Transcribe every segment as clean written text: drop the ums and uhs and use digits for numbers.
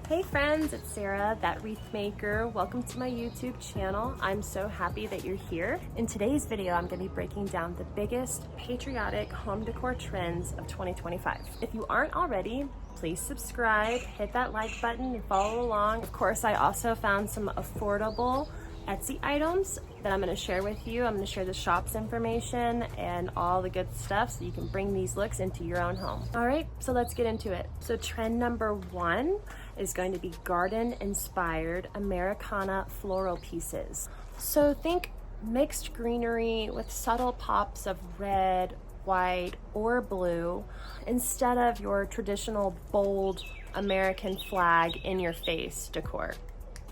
Hey friends, it's Sarah, that wreath maker. Welcome to my YouTube channel. I'm so happy that you're here. In today's video, I'm going to be breaking down the biggest patriotic home decor trends of 2025. If you aren't already, please subscribe, hit that like button and follow along. Of course, I also found some affordable Etsy items that I'm going to share with you. I'm going to share the shop's information and all the good stuff so you can bring these looks into your own home. All right, so let's get into it. So trend number one is going to be garden inspired Americana floral pieces. So think mixed greenery with subtle pops of red, white, or blue instead of your traditional bold American flag in your face decor.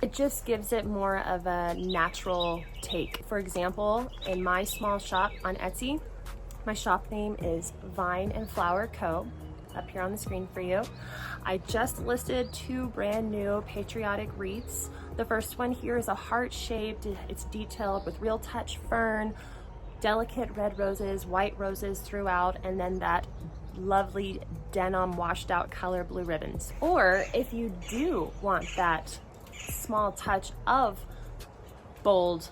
It just gives it more of a natural take. For example, in my small shop on Etsy, my shop name is Vine and Flower Co. Up here on the screen for you. I just listed two brand new patriotic wreaths. The first one here is a heart-shaped, it's detailed with real touch fern, delicate red roses, white roses throughout, and then that lovely denim washed out color blue ribbons. Or if you do want that small touch of bold,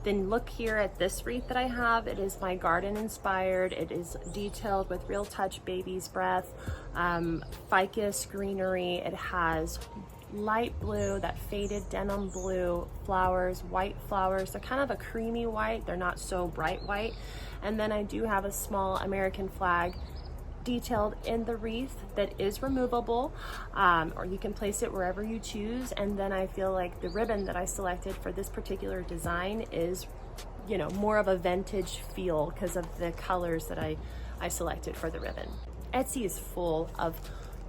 then look here at this wreath that I have. It is my garden inspired. It is detailed with real touch baby's breath, ficus greenery. It has light blue, that faded denim blue flowers, white flowers. They're kind of a creamy white. They're not so bright white. And then I do have a small American flag detailed in the wreath that is removable, or you can place it wherever you choose. And then I feel like the ribbon that I selected for this particular design is, you know, more of a vintage feel because of the colors that I selected for the ribbon. Etsy is full of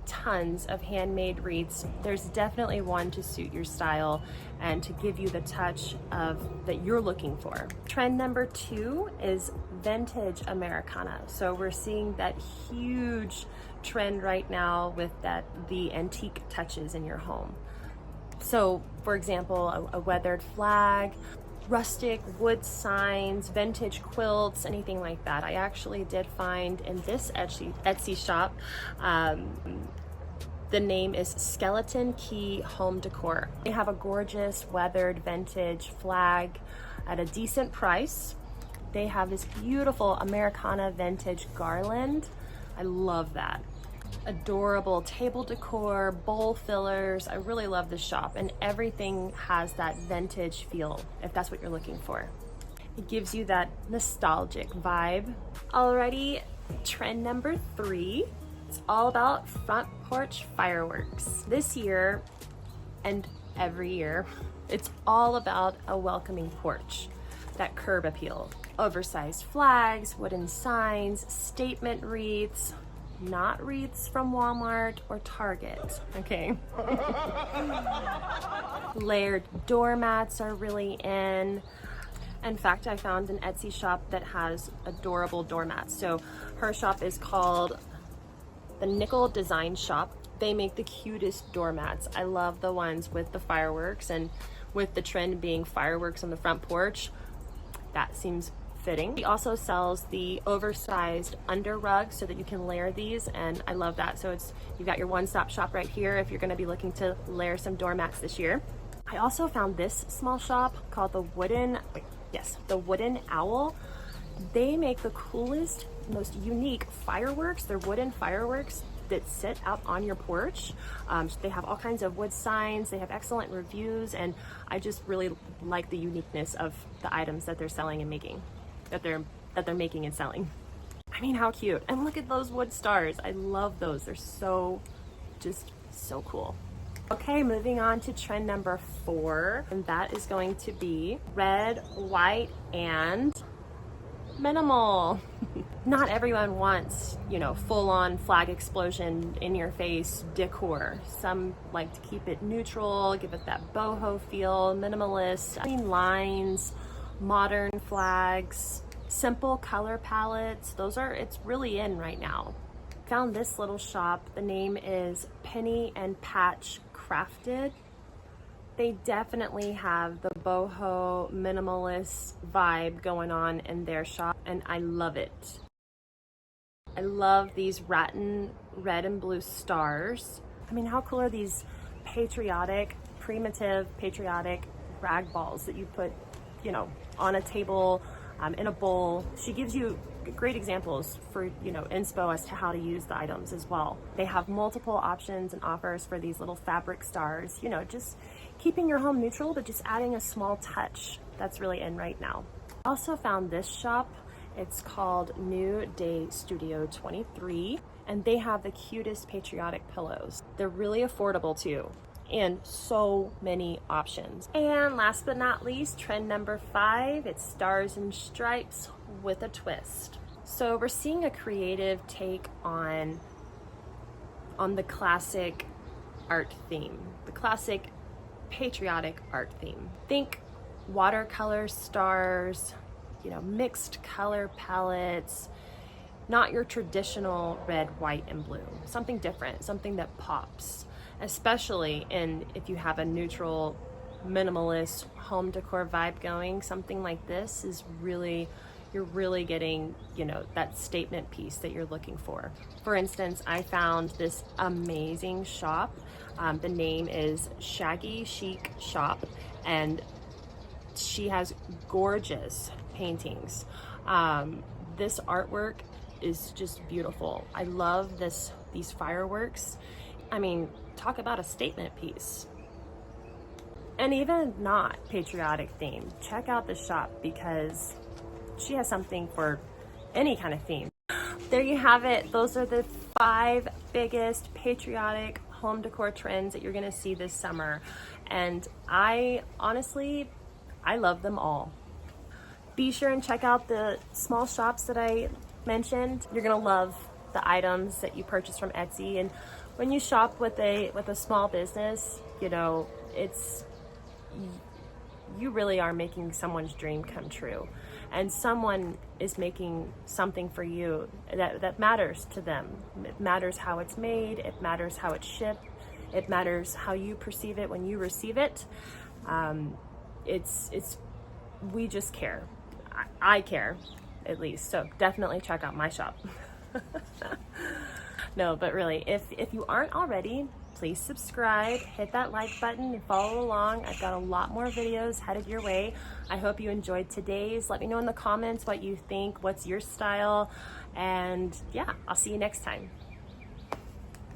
tons of handmade wreaths. There's definitely one to suit your style and to give you the touch of that you're looking for. Trend number two is vintage Americana. So we're seeing that huge trend right now with the antique touches in your home. So for example, a weathered flag, rustic wood signs, vintage quilts, anything like that. I actually did find in this Etsy shop, the name is Skeleton Key Home Decor. They have a gorgeous weathered vintage flag at a decent price. They have this beautiful Americana vintage garland. I love that. Adorable table decor, bowl fillers. I really love this shop, and everything has that vintage feel if that's what you're looking for. It gives you that nostalgic vibe. Alrighty, trend number three. It's all about front porch fireworks. This year and every year, it's all about a welcoming porch, that curb appeal. Oversized flags, wooden signs, statement wreaths, not wreaths from Walmart or Target, okay? Layered doormats are really in. In fact, I found an Etsy shop that has adorable doormats. So her shop is called the Nickel Design Shop. They make the cutest doormats. I love the ones with the fireworks, and with the trend being fireworks on the front porch, that seems fitting. He also sells the oversized under rug so that you can layer these, and I love that. So you've got your one-stop shop right here if you're going to be looking to layer some doormats this year. I also found this small shop called the Wooden Owl. They make the coolest, most unique fireworks. They're wooden fireworks that sit out on your porch. They have all kinds of wood signs. They have excellent reviews, and I just really like the uniqueness of the items that they're selling and making, that they're making and selling. I mean, how cute! And look at those wood stars. I love those. They're just so cool. Okay, moving on to trend number four, and that is going to be red, white, and minimal. Not everyone wants, you know, full-on flag explosion in your face decor. Some like to keep it neutral, give it that boho feel, minimalist, clean lines, modern flags, simple color palettes. It's really in right now. Found this little shop. The name is Penny and Patch Crafted. They definitely have the boho minimalist vibe going on in their shop, and I love it. I love these rattan red and blue stars. I mean, how cool are these patriotic, primitive, patriotic rag balls that you put, you know, on a table, in a bowl. She gives you great examples for, you know, inspo as to how to use the items as well. They have multiple options and offers for these little fabric stars, you know, just keeping your home neutral, but just adding a small touch. That's really in right now. I also found this shop. It's called New Day Studio 23, and they have the cutest patriotic pillows. They're really affordable too, and so many options. And last but not least, trend number 5, it's stars and stripes with a twist. So we're seeing a creative take on the classic art theme, the classic patriotic art theme. Think watercolor stars, you know, mixed color palettes, not your traditional red, white, and blue. Something different, something that pops, especially if you have a neutral, minimalist home decor vibe going. Something like this is really, you're really getting, you know, that statement piece that you're looking for. For instance, I found this amazing shop. The name is Shaggy Chic Shop, and she has gorgeous paintings. This artwork is just beautiful. I love these fireworks. I mean, talk about a statement piece. And even not patriotic themed, check out the shop because she has something for any kind of theme. There you have it. Those are the 5 biggest patriotic home decor trends that you're gonna see this summer. And I honestly love them all. Be sure and check out the small shops that I mentioned. You're gonna love the items that you purchase from Etsy. And when you shop with a small business, you know, you really are making someone's dream come true. And someone is making something for you that matters to them. It matters how it's made, it matters how it's shipped, it matters how you perceive it when you receive it. We just care. I care, at least. So definitely check out my shop. No, but really, if you aren't already, please subscribe, hit that like button, and follow along. I've got a lot more videos headed your way. I hope you enjoyed today's. Let me know in the comments what you think, what's your style, and yeah, I'll see you next time.